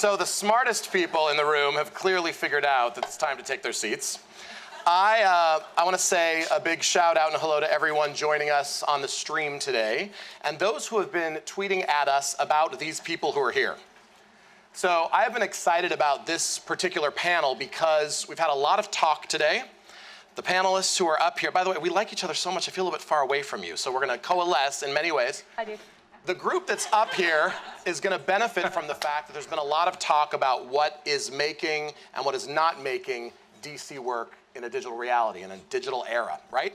So the smartest people in the room have clearly figured out that it's time to take their seats. I want to say a big shout out and hello to everyone joining us on the stream today, and those who have been tweeting at us about these people who are here. So I have been excited about this particular panel because we've had a lot of talk today. The panelists who are up here, by the way, we like each other so much, I feel a little bit far away from you, so we're going to coalesce in many ways. I do. The group that's up here is going to benefit from the fact that there's been a lot of talk about what is making and what is not making DC work in a digital reality, in a digital era, right?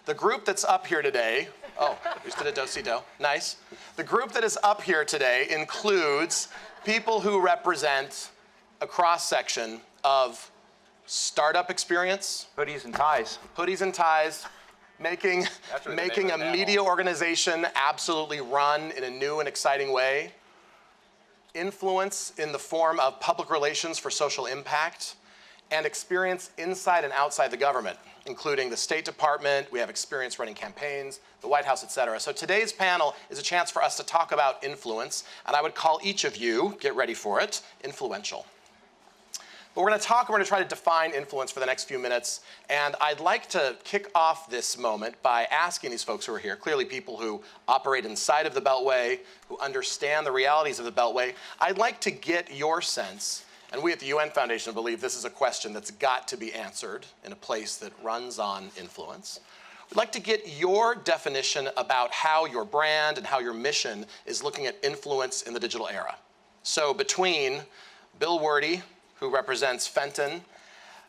The group that's up here today, we just did a do-si-do, nice. The group that is up here today includes people who represent a cross-section of startup experience. Hoodies and ties. Hoodies and ties, making a media organization absolutely run in a new and exciting way. Influence in the form of public relations for social impact, and experience inside and outside the government, including the State Department. We have experience running campaigns, the White House, et cetera. So today's panel is a chance for us to talk about influence, and I would call each of you, get ready for it, influential. But we're going to try to define influence for the next few minutes, and I'd like to kick off this moment by asking these folks who are here, clearly people who operate inside of the Beltway, who understand the realities of the Beltway. I'd like to get your sense. And we at the UN Foundation believe this is a question that's got to be answered in a place that runs on influence. We'd like to get your definition about how your brand and how your mission is looking at influence in the digital era. So between Bill Werde, who represents Fenton,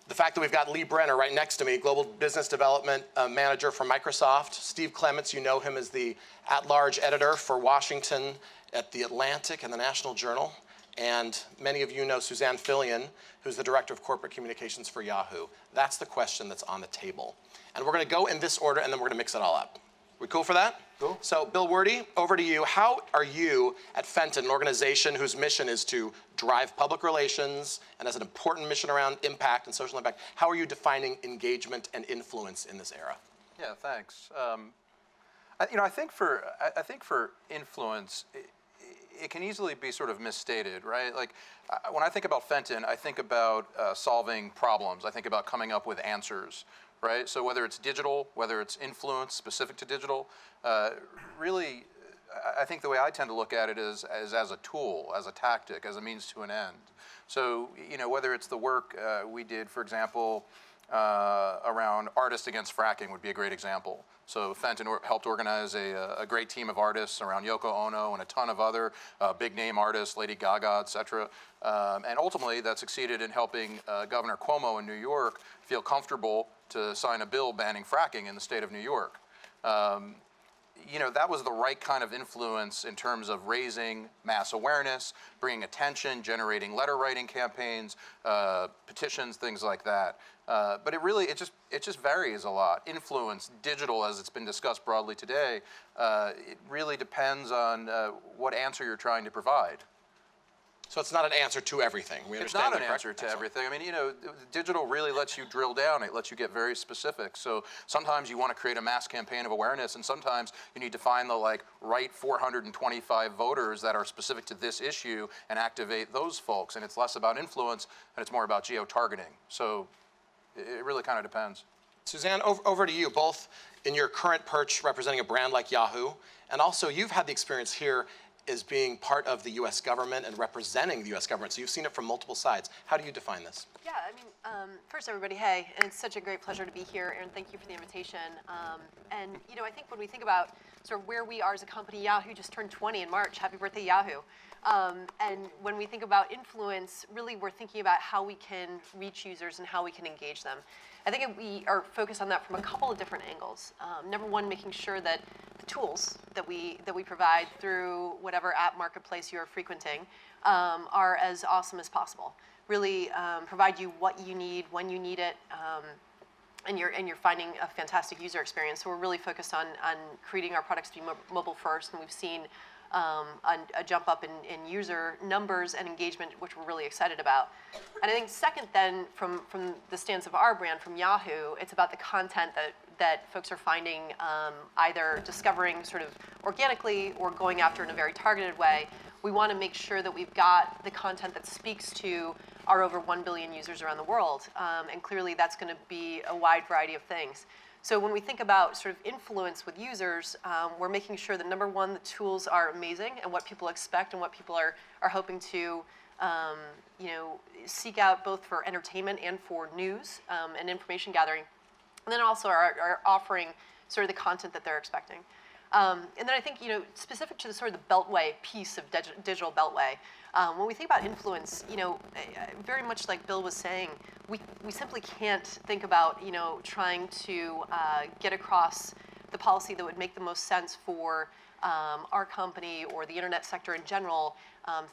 the fact that we've got Brenner right next to me, Global Business Development Manager for Microsoft. Steve Clemons, you know him as the at-large editor for Washington at The Atlantic and the National Journal. And many of you know Suzanne Philion, who's the Director of Corporate Communications for Yahoo. That's the question that's on the table. And we're going to go in this order, and then we're going to mix it all up. We cool for that? Cool. So, Bill Werde, over to you. How are you at Fenton, an organization whose mission is to drive public relations and has an important mission around impact and social impact, how are you defining engagement and influence in this era? Yeah, thanks. I think for influence, it can easily be sort of misstated, right? Like, when I think about Fenton, I think about solving problems. I think about coming up with answers, right? So whether it's digital, whether it's influence specific to digital, really, I think the way I tend to look at it is as a tool, as a tactic, as a means to an end. So, whether it's the work we did, for example, around Artists Against Fracking would be a great example. So Fenton helped organize a great team of artists around Yoko Ono and a ton of other big name artists, Lady Gaga, et cetera. And ultimately that succeeded in helping Governor Cuomo in New York feel comfortable to sign a bill banning fracking in the state of New York. That was the right kind of influence in terms of raising mass awareness, bringing attention, generating letter writing campaigns, petitions, things like that. But it just varies a lot. Influence, digital, as it's been discussed broadly today, it really depends on what answer you're trying to provide. So it's not an answer to everything. It's not an answer to everything. I mean, digital really lets you drill down. It lets you get very specific. So sometimes you want to create a mass campaign of awareness, and sometimes you need to find the right 425 voters that are specific to this issue and activate those folks. And it's less about influence, and it's more about geo-targeting. So it really kind of depends. Suzanne, over to you, both in your current perch representing a brand like Yahoo, and also you've had the experience here as being part of the U.S. government and representing the U.S. government. So you've seen it from multiple sides. How do you define this? Yeah, first everybody, hey, and it's such a great pleasure to be here, and thank you for the invitation. I think when we think about sort of where we are as a company, Yahoo just turned 20 in March. Happy birthday, Yahoo. And when we think about influence, really we're thinking about how we can reach users and how we can engage them. I think we are focused on that from a couple of different angles. Number one, making sure that the tools that we provide through whatever app marketplace you are frequenting are as awesome as possible. Really provide you what you need, when you need it, and you're finding a fantastic user experience. So we're really focused on creating our products to be mobile first, and we've seen a jump up in user numbers and engagement, which we're really excited about. And I think second then, from the stance of our brand, from Yahoo, it's about the content that folks are finding, either discovering sort of organically or going after in a very targeted way, we want to make sure that we've got the content that speaks to our over 1 billion users around the world. And clearly that's going to be a wide variety of things. So when we think about sort of influence with users, we're making sure that number one, the tools are amazing and what people expect and what people are hoping to seek out both for entertainment and for news and information gathering. And then also are offering sort of the content that they're expecting. And then I think, specific to the sort of the Beltway piece of digital Beltway, when we think about influence, very much like Bill was saying, we simply can't think about, trying to get across the policy that would make the most sense for our company or the internet sector in general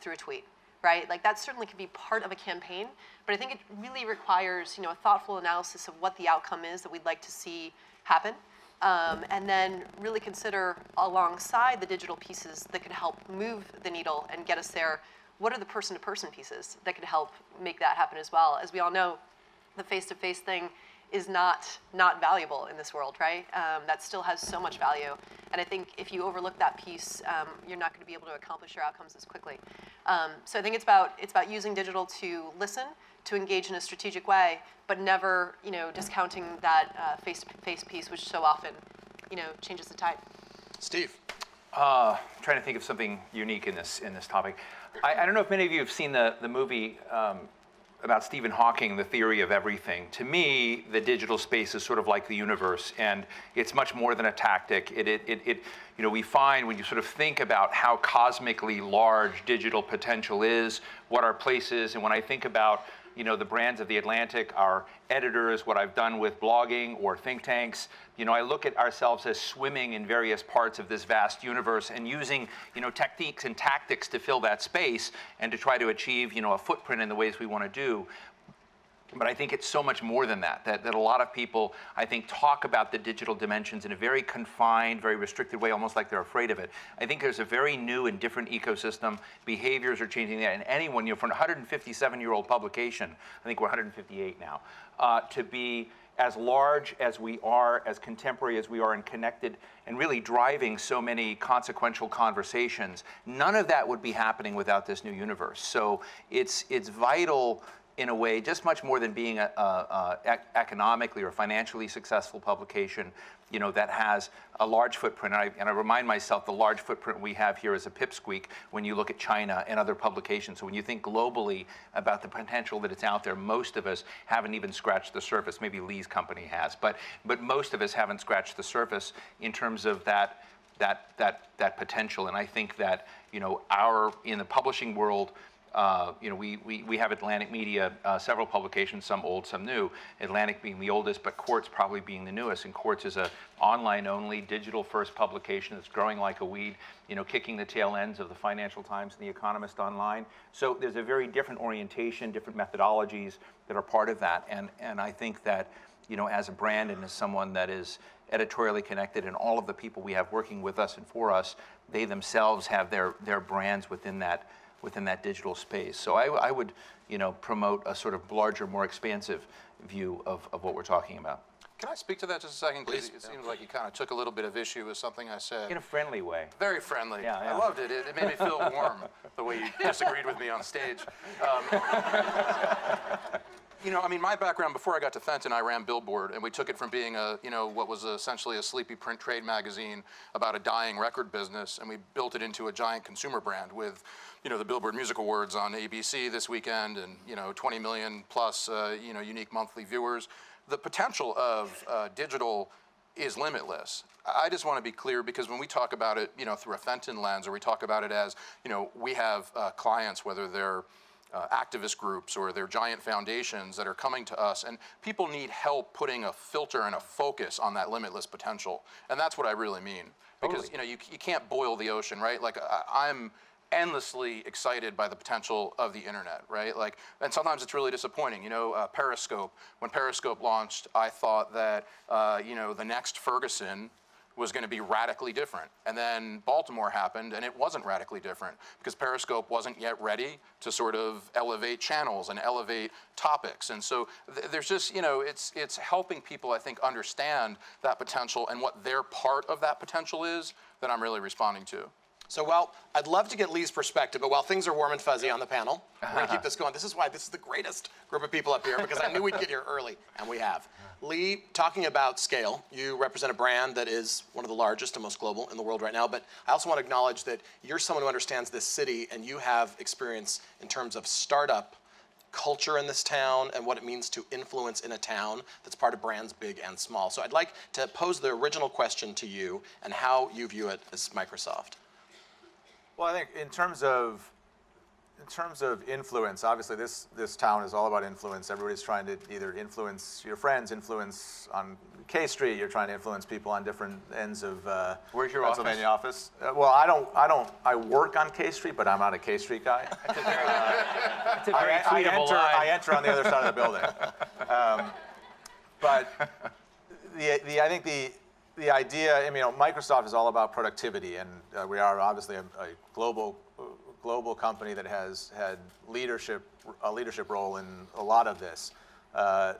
through a tweet, right? Like that certainly could be part of a campaign, but I think it really requires, a thoughtful analysis of what the outcome is that we'd like to see happen. And then really consider alongside the digital pieces that could help move the needle and get us there, what are the person-to-person pieces that could help make that happen as well? As we all know, the face-to-face thing is not valuable in this world, right? That still has so much value. And I think if you overlook that piece, you're not going to be able to accomplish your outcomes as quickly. So I think it's about using digital to listen, to engage in a strategic way, but never, discounting that face-to-face piece, which so often, changes the tide. Steve. Trying to think of something unique in this topic. I don't know if many of you have seen the movie about Stephen Hawking, The Theory of Everything. To me, the digital space is sort of like the universe, and it's much more than a tactic. We find when you sort of think about how cosmically large digital potential is, what our place is, and when I think about the brands of The Atlantic, our editors, what I've done with blogging or think tanks, I look at ourselves as swimming in various parts of this vast universe and using, techniques and tactics to fill that space and to try to achieve, a footprint in the ways we want to do. But I think it's so much more than that a lot of people, I think, talk about the digital dimensions in a very confined, very restricted way, almost like they're afraid of it. I think there's a very new and different ecosystem. Behaviors are changing there. And anyone, from a 157-year-old publication, I think we're 158 now, to be as large as we are, as contemporary as we are, and connected, and really driving so many consequential conversations, none of that would be happening without this new universe. So it's vital, in a way, just much more than being a economically or financially successful publication, that has a large footprint. And I remind myself the large footprint we have here is a pipsqueak when you look at China and other publications. So when you think globally about the potential that it's out there, most of us haven't even scratched the surface. Maybe Lee's company has, but most of us haven't scratched the surface in terms of that potential. And I think that in the publishing world, we have Atlantic Media, several publications, some old, some new. Atlantic being the oldest, but Quartz probably being the newest. And Quartz is a online-only, digital-first publication that's growing like a weed, kicking the tail ends of the Financial Times and the Economist online. So there's a very different orientation, different methodologies that are part of that. And I think that, as a brand and as someone that is editorially connected, and all of the people we have working with us and for us, they themselves have their brands within that digital space. So I would, promote a sort of larger, more expansive view of what we're talking about. Can I speak to that just a second? Because Please. it seems like you kind of took a little bit of issue with something I said. In a friendly way. Very friendly. Yeah. I loved it. It made me feel warm, the way you disagreed with me on stage. My background, before I got to Fenton, I ran Billboard, and we took it from being what was essentially a sleepy print trade magazine about a dying record business, and we built it into a giant consumer brand with, the Billboard Music Awards on ABC this weekend, and 20 million plus, unique monthly viewers. The potential of digital is limitless. I just want to be clear, because when we talk about it, through a Fenton lens, or we talk about it as, we have clients, whether they're activist groups or they're giant foundations that are coming to us, and people need help putting a filter and a focus on that limitless potential. And that's what I really mean. Because Totally. you can't boil the ocean, right? Like I'm endlessly excited by the potential of the internet, right? Like, and sometimes it's really disappointing. Periscope. When Periscope launched, I thought that the next Ferguson was going to be radically different. And then Baltimore happened, and it wasn't radically different because Periscope wasn't yet ready to sort of elevate channels and elevate topics. And so there's just, it's helping people, I think, understand that potential and what their part of that potential is that I'm really responding to. So, well, I'd love to get Lee's perspective, but while things are warm and fuzzy on the panel, we're going to keep this going. This is why this is the greatest group of people up here, because I knew we'd get here early, and we have. Lee, talking about scale, you represent a brand that is one of the largest and most global in the world right now, but I also want to acknowledge that you're someone who understands this city, and you have experience in terms of startup culture in this town and what it means to influence in a town that's part of brands big and small. So I'd like to pose the original question to you and how you view it as Microsoft. Well, I think in terms of influence, obviously this town is all about influence. Everybody's trying to either influence your friends, influence on K Street. You're trying to influence people on different ends of Where's your Pennsylvania office. Well, I work on K Street, but I'm not a K Street guy. It's a very tweetable line. I enter on the other side of the building. But I think the idea, Microsoft is all about productivity, and we are obviously a global company that has had a leadership role in a lot of this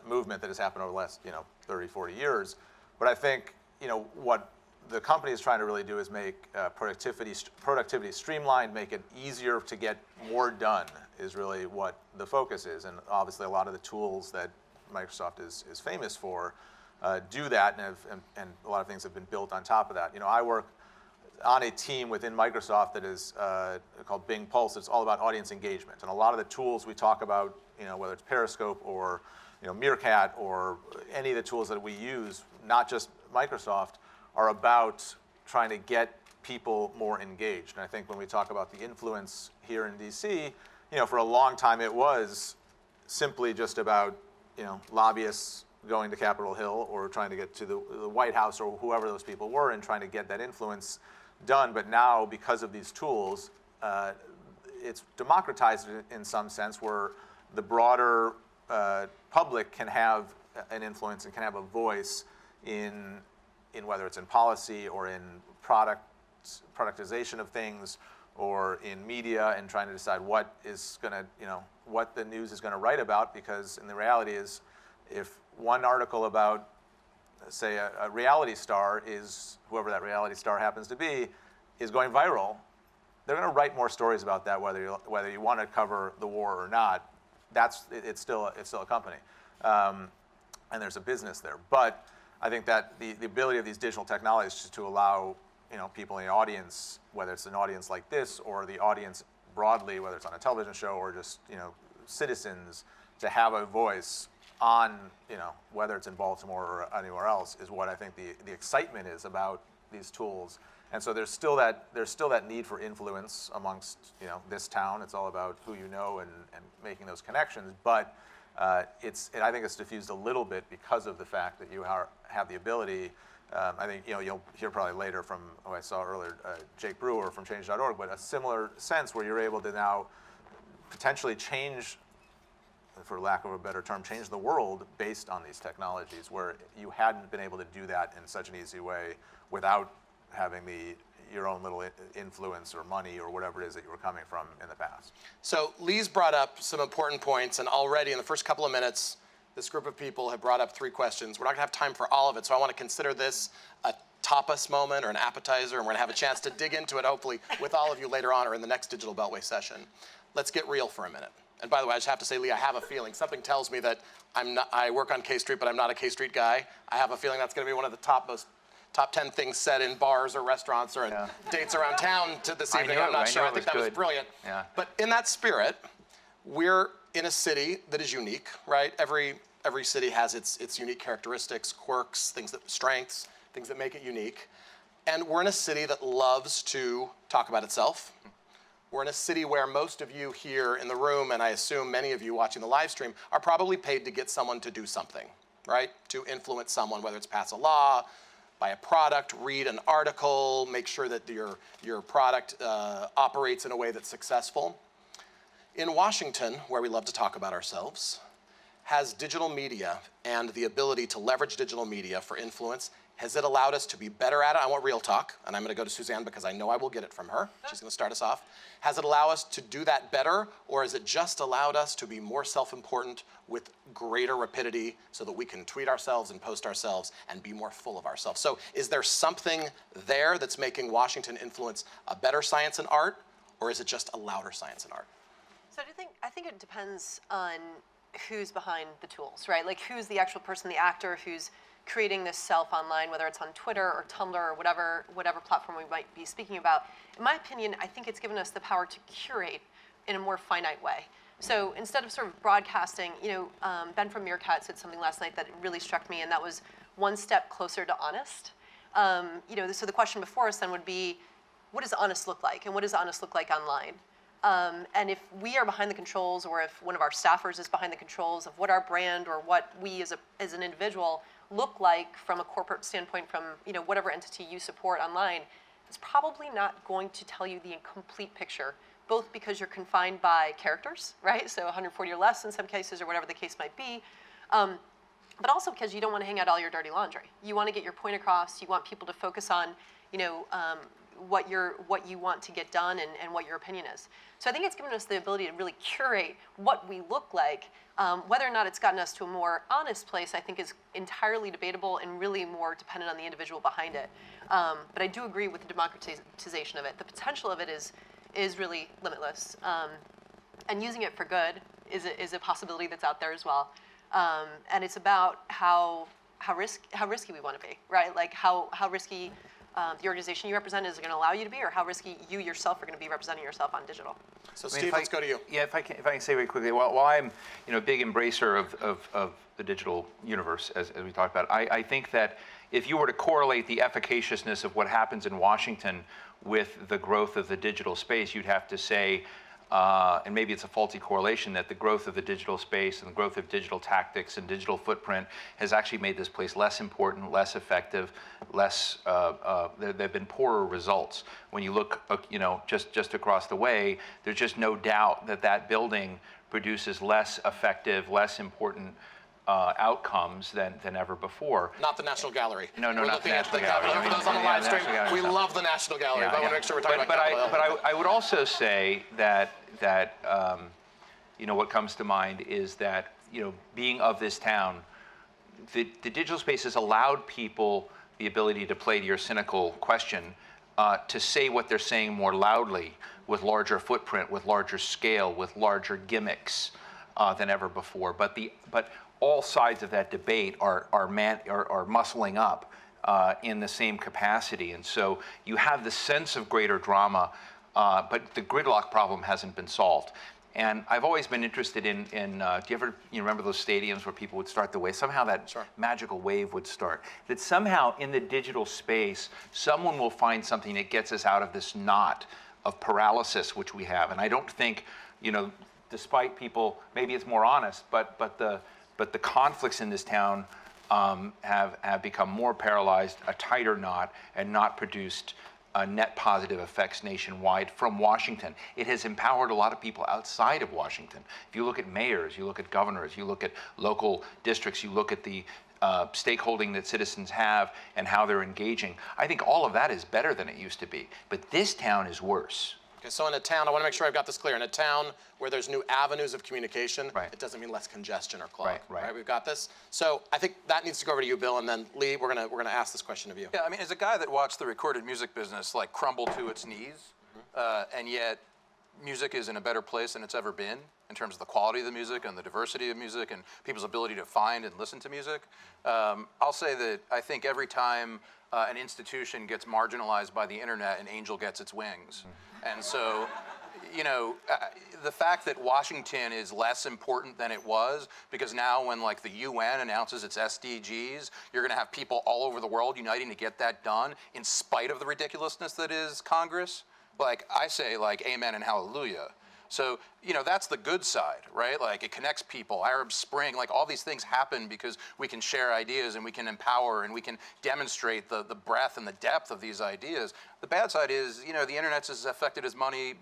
movement that has happened over the last 30, 40 years. But I think what the company is trying to really do is make productivity streamlined, make it easier to get more done is really what the focus is, and obviously a lot of the tools that Microsoft is famous for do that, and a lot of things have been built on top of that. I work on a team within Microsoft that is called Bing Pulse. It's all about audience engagement, and a lot of the tools we talk about, whether it's Periscope or Meerkat or any of the tools that we use, not just Microsoft, are about trying to get people more engaged. And I think when we talk about the influence here in DC, for a long time it was simply just about lobbyists going to Capitol Hill or trying to get to the White House or whoever those people were and trying to get that influence done. But now, because of these tools, it's democratized in some sense where the broader public can have an influence and can have a voice in whether it's in policy or in productization of things or in media, and trying to decide what is going to, what the news is going to write about. Because in the reality is, if one article about, say, a reality star is, whoever that reality star happens to be, is going viral, they're going to write more stories about that, whether you want to cover the war or not. It's still a company, and there's a business there. But I think that the ability of these digital technologies to allow people in the audience, whether it's an audience like this or the audience broadly, whether it's on a television show or just citizens, to have a voice on whether it's in Baltimore or anywhere else, is what I think the excitement is about these tools. And so there's still that need for influence amongst this town. It's all about who you know and making those connections. But I think it's diffused a little bit because of the fact that you have the ability. I think you'll hear probably later from who I saw earlier, Jake Brewer from Change.org, but a similar sense where you're able to now potentially change, for lack of a better term, change the world based on these technologies, where you hadn't been able to do that in such an easy way without having your own little influence or money or whatever it is that you were coming from in the past. So Lee's brought up some important points, and already in the first couple of minutes, this group of people have brought up 3 questions. We're not going to have time for all of it, so I want to consider this a tapas moment or an appetizer, and we're going to have a chance to dig into it, hopefully, with all of you later on or in the next Digital Beltway session. Let's get real for a minute. And by the way, I just have to say, Lee, I have a feeling. Something tells me that I work on K Street, but I'm not a K Street guy. I have a feeling that's going to be one of the top 10 things said in bars or restaurants or dates around town this evening. I'm not sure. I think that was brilliant. Yeah. But in that spirit, we're in a city that is unique, right? Every city has its unique characteristics, quirks, strengths, things that make it unique. And we're in a city that loves to talk about itself. We're in a city where most of you here in the room, and I assume many of you watching the live stream, are probably paid to get someone to do something, right? To influence someone, whether it's pass a law, buy a product, read an article, make sure that your product operates in a way that's successful. In Washington, where we love to talk about ourselves, has digital media and the ability to leverage digital media for influence, has it allowed us to be better at it? I want real talk, and I'm going to go to Suzanne because I know I will get it from her. She's going to start us off. Has it allowed us to do that better, or has it just allowed us to be more self-important with greater rapidity so that we can tweet ourselves and post ourselves and be more full of ourselves? So is there something there that's making Washington influence a better science and art, or is it just a louder science and art? So I think it depends on who's behind the tools, right? Like who's the actual person, the actor who's creating this self online, whether it's on Twitter or Tumblr or whatever platform we might be speaking about. In my opinion, I think it's given us the power to curate in a more finite way. So instead of sort of broadcasting, Ben from Meerkat said something last night that really struck me, and that was one step closer to honest. So the question before us then would be, what does honest look like, and what does honest look like online? And if we are behind the controls, or if one of our staffers is behind the controls of what our brand or what we as an individual look like from a corporate standpoint, from whatever entity you support online, it's probably not going to tell you the complete picture, both because you're confined by characters, right? So 140 or less in some cases, or whatever the case might be. But also because you don't want to hang out all your dirty laundry. You want to get your point across. You want people to focus on, what you want to get done and what your opinion is. So I think it's given us the ability to really curate what we look like. Whether or not it's gotten us to a more honest place, I think is entirely debatable and really more dependent on the individual behind it. But I do agree with the democratization of it. The potential of it is really limitless. And using it for good is a possibility that's out there as well. And it's about how risky we want to be, right? Like how risky the organization you represent is going to allow you to be, or how risky you yourself are going to be representing yourself on digital. So Steve, let's go to you. Yeah, if I can say very quickly, while I'm a big embracer of the digital universe, as we talked about, I think that if you were to correlate the efficaciousness of what happens in Washington with the growth of the digital space, you'd have to say, and maybe it's a faulty correlation, that the growth of the digital space and the growth of digital tactics and digital footprint has actually made this place less important, less effective, less. There have been poorer results. When you look, just across the way, there's just no doubt that building produces less effective, less important outcomes than ever before. Not the National Gallery. No, not the National Gallery. Gallery. Those on the live stream, we love the National Gallery, but I want to make sure we're talking about Capitol Hill. But I would also say that what comes to mind is that being of this town, the digital space has allowed people the ability to play to your cynical question, to say what they're saying more loudly, with larger footprint, with larger scale, with larger gimmicks than ever before. But all sides of that debate are muscling up in the same capacity, and so you have the sense of greater drama, but the gridlock problem hasn't been solved. And I've always been interested in do you ever remember those stadiums where people would start the wave? Somehow that magical wave would start. That somehow in the digital space, someone will find something that gets us out of this knot of paralysis which we have. And I don't think, despite people, maybe it's more honest, but the conflicts in this town have become more paralyzed, a tighter knot, and not produced net positive effects nationwide from Washington. It has empowered a lot of people outside of Washington. If you look at mayors, you look at governors, you look at local districts, you look at the stakeholding that citizens have and how they're engaging, I think all of that is better than it used to be. But this town is worse. Okay, so in a town, I want to make sure I've got this clear. In a town where there's new avenues of communication, Right. it doesn't mean less congestion or clog. Right. We've got this. So I think that needs to go over to you, Bill, and then Lee, we're gonna ask this question of you. Yeah, I mean, as a guy that watched the recorded music business like crumble to its knees, and yet music is in a better place than it's ever been in terms of the quality of the music and the diversity of music and people's ability to find and listen to music. I'll say that I think every time an institution gets marginalized by the internet, an angel gets its wings. And so, the fact that Washington is less important than it was, because now when like the UN announces its SDGs, you're going to have people all over the world uniting to get that done in spite of the ridiculousness that is Congress. Like I say, like amen and hallelujah. So, that's the good side, right? Like it connects people, Arab Spring, like all these things happen because we can share ideas and we can empower and we can demonstrate the breadth and the depth of these ideas. The bad side is, the internet's as affected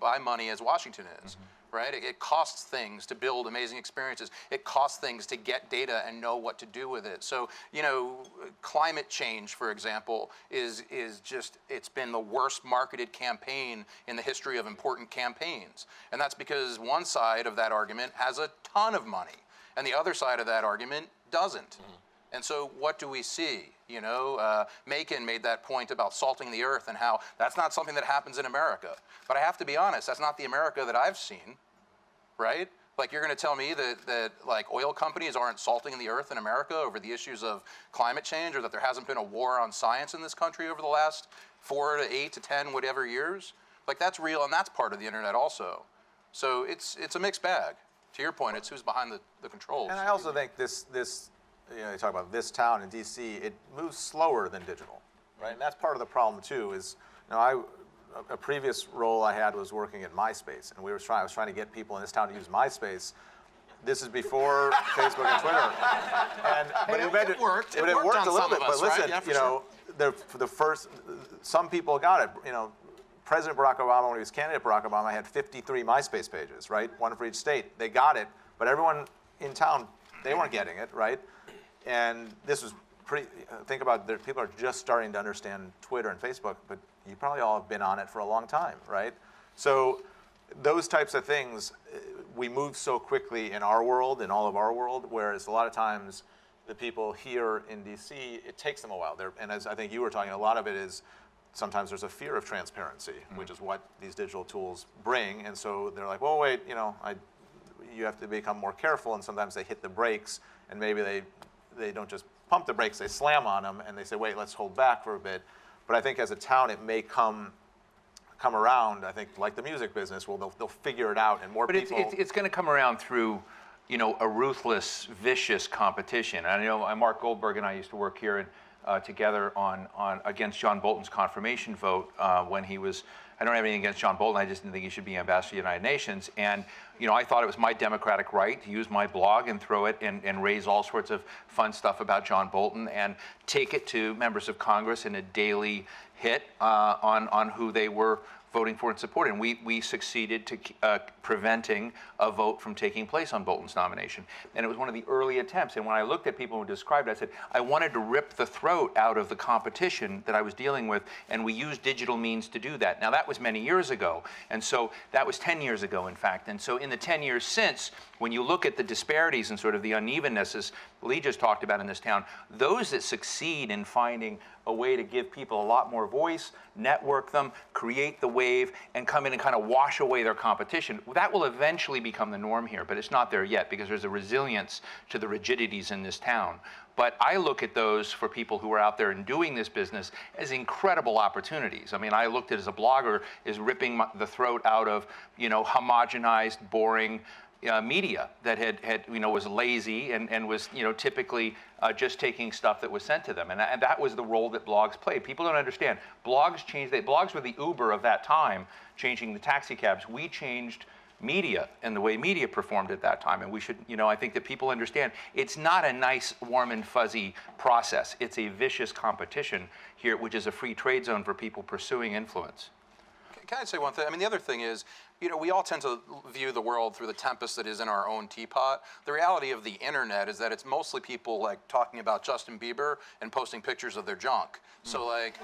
by money as Washington is, right? It costs things to build amazing experiences. It costs things to get data and know what to do with it. So, climate change, for example, is just, it's been the worst marketed campaign in the history of important campaigns. And that's because one side of that argument has a ton of money, and the other side of that argument doesn't. And so what do we see? Macon made that point about salting the earth and how that's not something that happens in America. But I have to be honest, that's not the America that I've seen, right? Like, you're going to tell me that like oil companies aren't salting the earth in America over the issues of climate change, or that there hasn't been a war on science in this country over the last 4 to 8 to 10 whatever years? Like, that's real, and that's part of the internet also. So it's a mixed bag. To your point, it's who's behind the controls. And I also think this you talk about this town in DC, it moves slower than digital, right? And that's part of the problem too. Is a previous role I had was working at MySpace, and I was trying to get people in this town to use MySpace. This is before Facebook and Twitter. But it worked. But It worked on a little some bit. of us, But right? listen, Yeah, for sure. for the first, some people got it. President Barack Obama, when he was candidate Barack Obama, had 53 MySpace pages, right? One for each state. They got it, but everyone in town, they weren't getting it, right? And this was think about it, people are just starting to understand Twitter and Facebook, but you probably all have been on it for a long time, right? So those types of things, we move so quickly in our world, in all of our world, whereas a lot of times the people here in DC, it takes them a while. And as I think you were talking, a lot of it is sometimes there's a fear of transparency, which is what these digital tools bring. And so they're like, well, wait, you have to become more careful, and sometimes they hit the brakes, and maybe they don't just pump the brakes, they slam on them, and they say, wait, let's hold back for a bit. But I think as a town, it may come around. I think like the music business, they'll figure it out, and more people. But it's going to come around through, a ruthless, vicious competition. I know Mark Goldberg and I used to work here together on against John Bolton's confirmation vote when he was. I don't have anything against John Bolton. I just didn't think he should be ambassador to the United Nations. And I thought it was my democratic right to use my blog and throw it and raise all sorts of fun stuff about John Bolton and take it to members of Congress in a daily hit on who they were voting for and supporting. And we succeeded to preventing a vote from taking place on Bolton's nomination. And it was one of the early attempts. And when I looked at people who described it, I said, I wanted to rip the throat out of the competition that I was dealing with, and we used digital means to do that. Now, that was many years ago. And so that was 10 years ago, in fact. And so in the 10 years since, when you look at the disparities and sort of the unevenness, as Lee just talked about in this town, those that succeed in finding a way to give people a lot more voice, network them, create the wave, and come in and kind of wash away their competition, that will eventually become the norm here, but it's not there yet because there's a resilience to the rigidities in this town. But I look at those for people who are out there and doing this business as incredible opportunities. I mean, I looked at it as a blogger as ripping the throat out of, homogenized, boring media that was lazy and was typically just taking stuff that was sent to them, and that was the role that blogs played. People don't understand. Blogs changed. Blogs were the Uber of that time, changing the taxi cabs. We changed media and the way media performed at that time, and we should. I think that people understand it's not a nice, warm and fuzzy process. It's a vicious competition here, which is a free trade zone for people pursuing influence. Can I say one thing? I mean, the other thing is, we all tend to view the world through the tempest that is in our own teapot. The reality of the internet is that it's mostly people like talking about Justin Bieber and posting pictures of their junk. So like,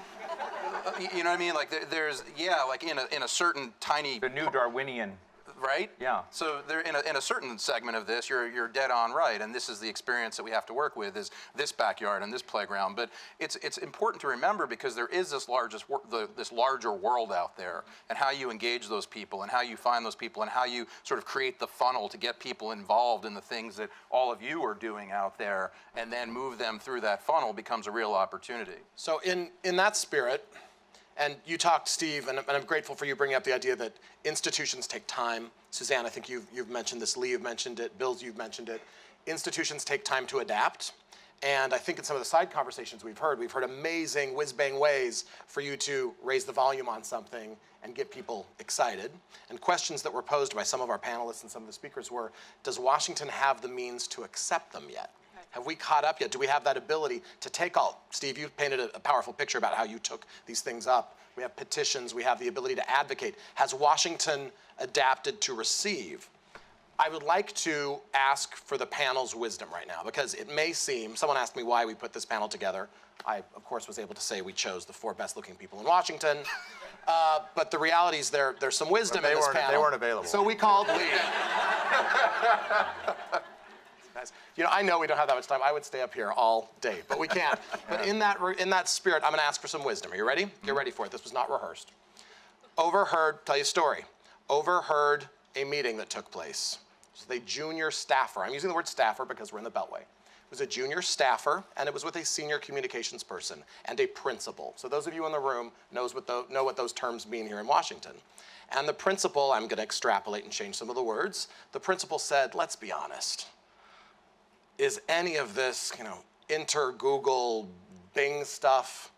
you know what I mean? Like there's like in a certain tiny. The new Darwinian. Right? Yeah. So there, in a certain segment of this, you're dead on right, and this is the experience that we have to work with, is this backyard and this playground. But it's important to remember, because there is this larger world out there, and how you engage those people, and how you find those people, and how you sort of create the funnel to get people involved in the things that all of you are doing out there, and then move them through that funnel becomes a real opportunity. So in that spirit, and you talked, Steve, and I'm grateful for you bringing up the idea that institutions take time. Suzanne, I think you've mentioned this. Lee, you've mentioned it. Bill, you've mentioned it. Institutions take time to adapt. And I think in some of the side conversations we've heard amazing whiz-bang ways for you to raise the volume on something and get people excited. And questions that were posed by some of our panelists and some of the speakers were, does Washington have the means to accept them yet? Have we caught up yet? Do we have that ability to take all? Steve, you painted a powerful picture about how you took these things up. We have petitions. We have the ability to advocate. Has Washington adapted to receive? I would like to ask for the panel's wisdom right now, because it may seem, someone asked me why we put this panel together. I, of course, was able to say we chose the 4 best looking people in Washington. But the reality is there's some wisdom in this panel. They weren't available. So we called Lee. Nice. You know, I know we don't have that much time. I would stay up here all day, but we can't. But in that spirit, I'm going to ask for some wisdom. Are you ready? Get ready for it. This was not rehearsed. Tell you a story. Overheard a meeting that took place. It was a junior staffer. I'm using the word staffer because we're in the Beltway. It was a junior staffer, and it was with a senior communications person and a principal. So those of you in the room know what those terms mean here in Washington. And the principal, I'm going to extrapolate and change some of the words. The principal said, let's be honest. Is any of this, Google, Bing stuff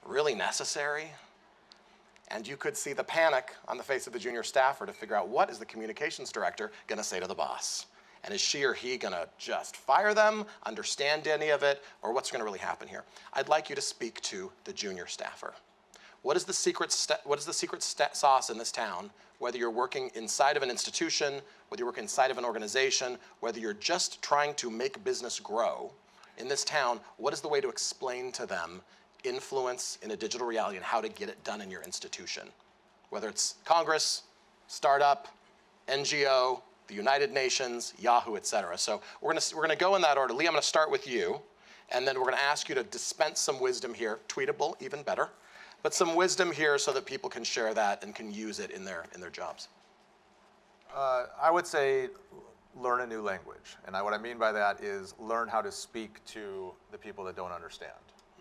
really necessary? And you could see the panic on the face of the junior staffer to figure out what is the communications director going to say to the boss? And is she or he going to just fire them, understand any of it, or what's going to really happen here? I'd like you to speak to the junior staffer. What is the secret sauce in this town, whether you're working inside of an institution, whether you work inside of an organization, whether you're just trying to make business grow in this town? What is the way to explain to them influence in a digital reality and how to get it done in your institution? Whether it's Congress, startup, NGO, the United Nations, Yahoo, et cetera. So we're gonna go in that order. Lee, I'm gonna start with you, and then we're gonna ask you to dispense some wisdom here, tweetable, even better, but some wisdom here so that people can share that and can use it in their jobs. I would say learn a new language. And what I mean by that is learn how to speak to the people that don't understand.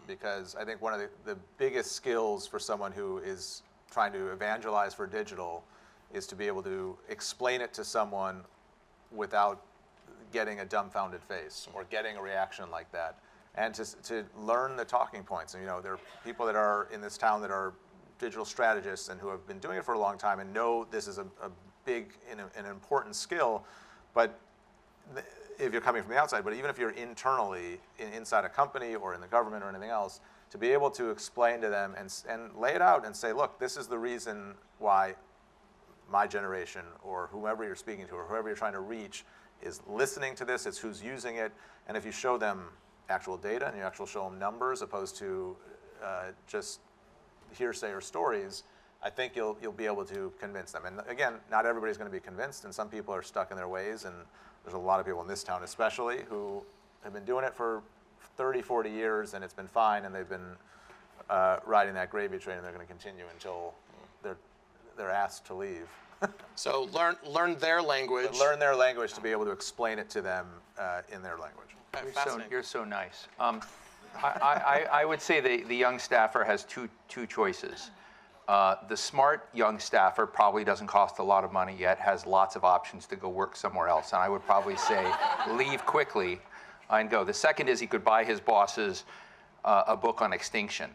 Because I think one of the biggest skills for someone who is trying to evangelize for digital is to be able to explain it to someone without getting a dumbfounded face or getting a reaction like that. And to learn the talking points. And there are people that are in this town that are digital strategists and who have been doing it for a long time and know this is a big and an important skill. But if you're coming from the outside, but even if you're internally inside a company or in the government or anything else, to be able to explain to them and lay it out and say, look, this is the reason why my generation or whoever you're speaking to or whoever you're trying to reach is listening to this, it's who's using it. And if you show them actual data and you actually show them numbers opposed to just hearsay or stories, I think you'll be able to convince them. And again, not everybody's going to be convinced, and some people are stuck in their ways, and there's a lot of people in this town especially who have been doing it for 30, 40 years, and it's been fine, and they've been riding that gravy train, and they're going to continue until they're asked to leave. So learn their language. But learn their language to be able to explain it to them in their language. Okay, You're so nice. I would say the young staffer has two choices. The smart young staffer probably doesn't cost a lot of money yet, has lots of options to go work somewhere else. And I would probably say leave quickly and go. The second is he could buy his bosses a book on extinction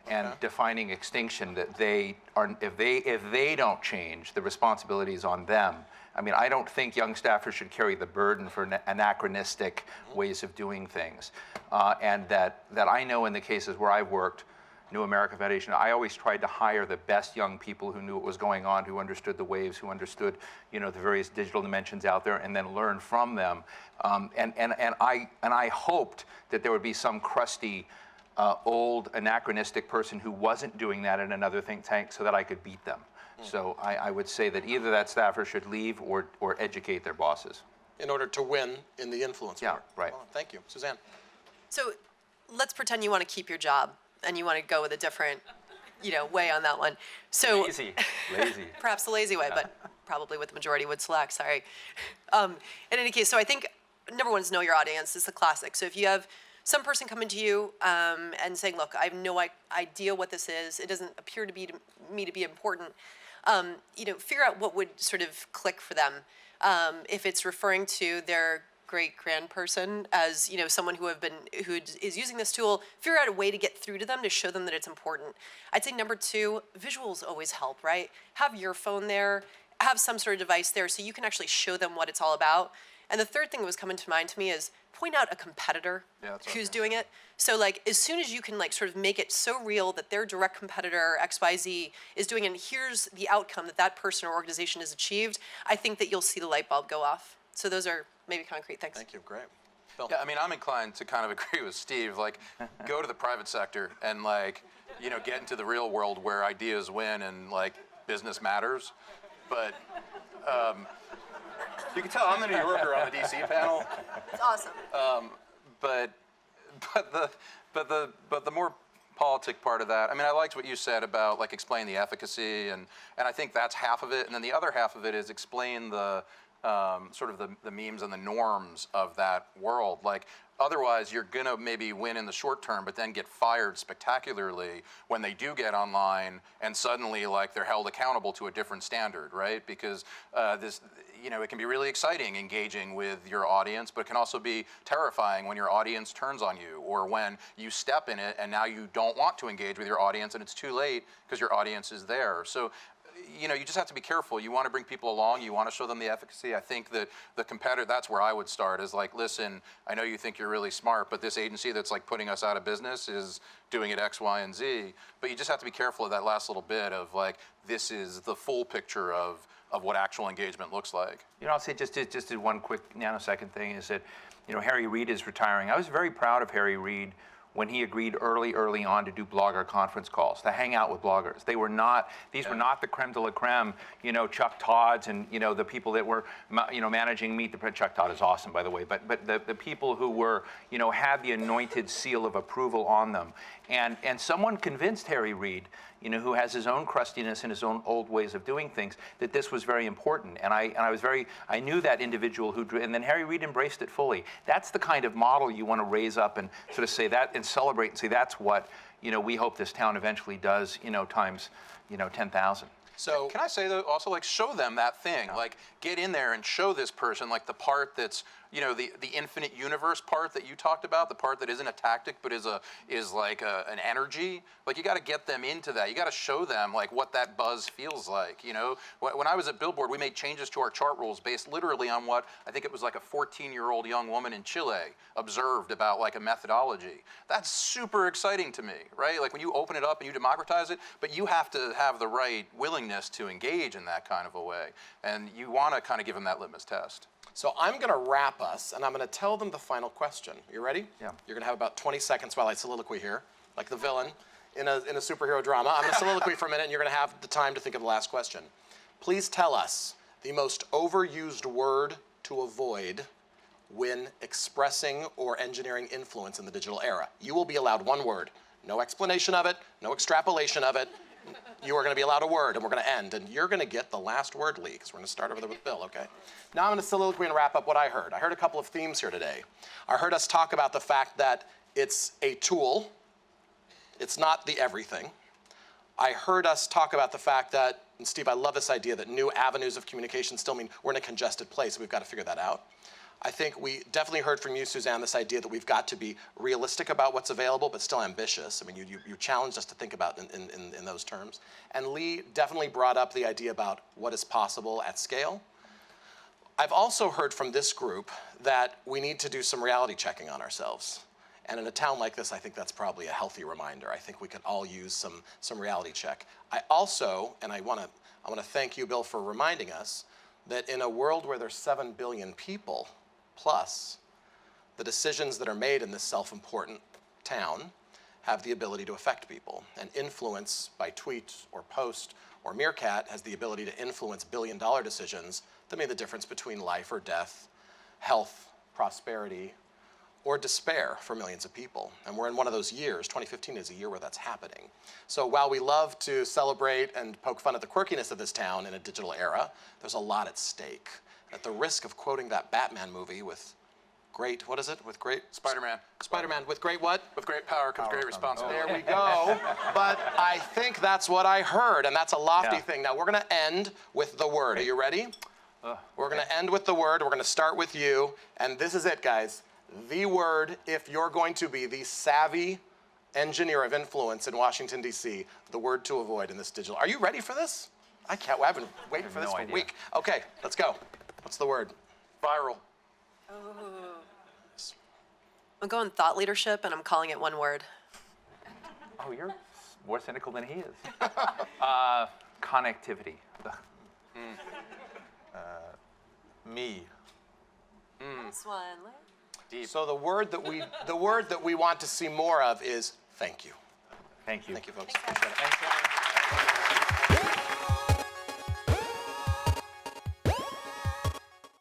and defining extinction, that if they don't change, the responsibility is on them. I mean, I don't think young staffers should carry the burden for anachronistic ways of doing things. And that I know in the cases where I've worked, New America Foundation, I always tried to hire the best young people who knew what was going on, who understood the waves, who understood, the various digital dimensions out there, and then learn from them. And I hoped that there would be some crusty, old, anachronistic person who wasn't doing that in another think tank so that I could beat them. So I would say that either that staffer should leave or educate their bosses. In order to win in the influence war. Right. Well, thank you. Suzanne. So let's pretend you want to keep your job and you want to go with a different, way on that one. So Lazy. perhaps the lazy way, but probably what the majority would select. Sorry. In any case, so I think number one is know your audience. This is a classic. So if you have some person coming to you and saying, "Look, I have no idea what this is. It doesn't appear to me to be important." Figure out what would sort of click for them. If it's referring to their great-grandperson as someone who is using this tool, figure out a way to get through to them to show them that it's important. I'd say number two, visuals always help, right? Have your phone there. have some sort of device there so you can actually show them what it's all about. And the third thing that was coming to mind to me is point out a competitor who's doing it. So like as soon as you can like sort of make it so real that their direct competitor XYZ is doing it, and here's the outcome that that person or organization has achieved, I think that you'll see the light bulb go off. So those are maybe concrete things. Thank you, great. Phil? Yeah, I mean, I'm inclined to kind of agree with Steve. Like, go to the private sector and like, you know, get into the real world where ideas win and like business matters. But you can tell I'm the New Yorker on the DC panel. It's awesome. But the more politic part of that, I mean, I liked what you said about like explain the efficacy, and I think that's half of it, and then the other half of it is explain the sort of the memes and the norms of that world. Like, otherwise you're gonna maybe win in the short term, but then get fired spectacularly when they do get online, and suddenly like they're held accountable to a different standard, right? Because this, you know, it can be really exciting engaging with your audience, but it can also be terrifying when your audience turns on you, or when you step in it and now you don't want to engage with your audience and it's too late because your audience is there. So, you know, you just have to be careful. You want to bring people along. You want to show them the efficacy. I think that the competitor, that's where I would start, is like, listen, I know you think you're really smart, but this agency that's like putting us out of business is doing it X, Y, and Z. But you just have to be careful of that last little bit of like, this is the full picture of what actual engagement looks like. You know, I'll say just did one quick nanosecond thing is that, you know, Harry Reid is retiring. I was very proud of Harry Reid when he agreed early on to do blogger conference calls, to hang out with bloggers. They were not, these were not the creme de la creme, you know, Chuck Todd's and, you know, the people that were, you know, managing Meet the Press. Chuck Todd is awesome, by the way, but the people who were, you know, had the anointed seal of approval on them. And someone convinced Harry Reid, you know, who has his own crustiness and his own old ways of doing things, that this was very important. And I knew that individual who drew, and then Harry Reid embraced it fully. That's the kind of model you want to raise up and sort of say that and celebrate and say that's what, you know, we hope this town eventually does, you know, times, you know, 10,000. So can I say though, also like show them that thing, like get in there and show this person like the part that's, you know, the infinite universe part that you talked about, the part that isn't a tactic but is like an energy. Like you got to get them into that. You got to show them like what that buzz feels like. You know, when I was at Billboard, we made changes to our chart rules based literally on what I think it was like a 14-year-old young woman in Chile observed about like a methodology. That's super exciting to me, right? Like when you open it up and you democratize it, but you have to have the right willingness to engage in that kind of a way, and you want to kind of give them that litmus test. So I'm going to wrap us, and I'm going to tell them the final question. You ready? Yeah. You're going to have about 20 seconds while I soliloquy here, like the villain in a superhero drama. I'm going to soliloquy for a minute, and you're going to have the time to think of the last question. Please tell us the most overused word to avoid when expressing or engineering influence in the digital era. You will be allowed one word. No explanation of it, no extrapolation of it. You are going to be allowed a word, and we're going to end. And you're going to get the last word, Lee, because we're going to start over there with Bill, okay? Now I'm going to soliloquy and wrap up what I heard. I heard a couple of themes here today. I heard us talk about the fact that it's a tool. It's not the everything. I heard us talk about the fact that, and Steve, I love this idea that new avenues of communication still mean we're in a congested place. We've got to figure that out. I think we definitely heard from you, Suzanne, this idea that we've got to be realistic about what's available, but still ambitious. I mean, you challenged us to think about in those terms. And Lee definitely brought up the idea about what is possible at scale. I've also heard from this group that we need to do some reality checking on ourselves. And in a town like this, I think that's probably a healthy reminder. I think we could all use some reality check. I also, and I want to thank you, Bill, for reminding us that in a world where there's 7 billion people, plus, the decisions that are made in this self-important town have the ability to affect people. And influence by tweet or post or meerkat has the ability to influence billion-dollar decisions that made the difference between life or death, health, prosperity, or despair for millions of people. And we're in one of those years. 2015 is a year where that's happening. So while we love to celebrate and poke fun at the quirkiness of this town in a digital era, there's a lot at stake. At the risk of quoting that Batman movie with great, what is it? With great? Spider-Man. Spider-Man, with great what? With great power comes great responsibility. There we go. But I think that's what I heard, and that's a lofty thing. Now we're going to end with the word. Are you ready? We're going to end with the word. We're going to start with you, and this is it, guys. The word, if you're going to be the savvy engineer of influence in Washington, D.C., the word to avoid in this digital. Are you ready for this? I can't. I've been waiting for this no for a idea. week. Okay, let's go. What's the word? Viral. I'm going thought leadership, and I'm calling it one word. Oh, you're more cynical than he is. Connectivity. Me. This one. So the word that we want to see more of is thank you. Thank you. Thank you, folks. Thanks, guys. Appreciate it.